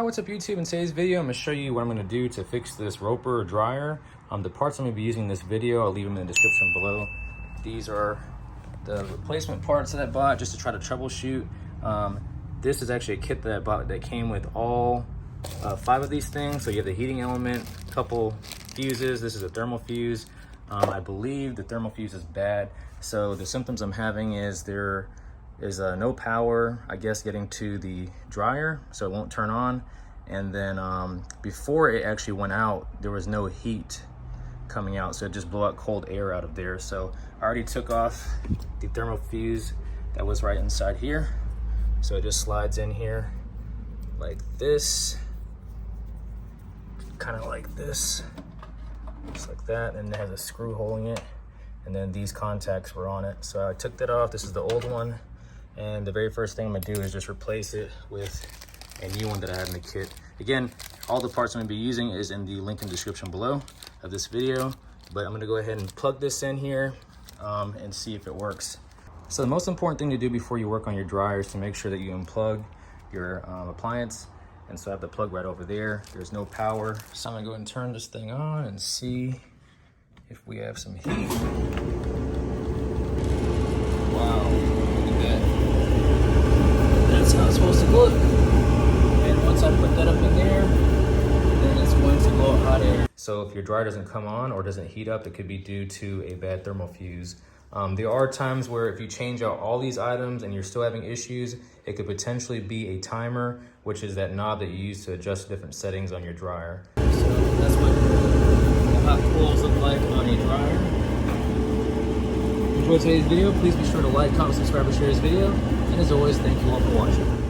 Hi, what's up YouTube? In today's video, I'm going to show you what I'm going to do to fix this Roper dryer. The parts I'm going to be using in this video, I'll leave them in the description below. These are the replacement parts that I bought just to try to troubleshoot. This is actually a kit that I bought that came with all 5 of these things. So you have the heating element, a couple fuses. This is a thermal fuse. I believe the thermal fuse is bad. So the symptoms I'm having is there is no power, I guess, getting to the dryer, so it won't turn on. And then before it actually went out, there was no heat coming out, so it just blew out cold air out of there. So I already took off the thermal fuse that was right inside here. So it just slides in here like this, kind of like this, just like that, and it has a screw holding it. And then these contacts were on it. So I took that off. This is the old one. And the very first thing I'm gonna do is just replace it with a new one that I had in the kit. Again, all the parts I'm gonna be using is in the link in the description below of this video, but I'm gonna go ahead and plug this in here and see if it works. So the most important thing to do before you work on your dryer is to make sure that you unplug your appliance. And so I have the plug right over there. There's no power. So I'm gonna go ahead and turn this thing on and see if we have some heat. Wow. That's how it's supposed to look. And once I put that up in there, then it's going to blow out hot air. So if your dryer doesn't come on or doesn't heat up, it could be due to a bad thermal fuse. There are times where if you change out all these items and you're still having issues, it could potentially be a timer, which is that knob that you use to adjust different settings on your dryer. So that's what the hot coils look like on a dryer. Enjoyed today's video, please be sure to like, comment, subscribe, and share this video. And as always, thank you all for watching.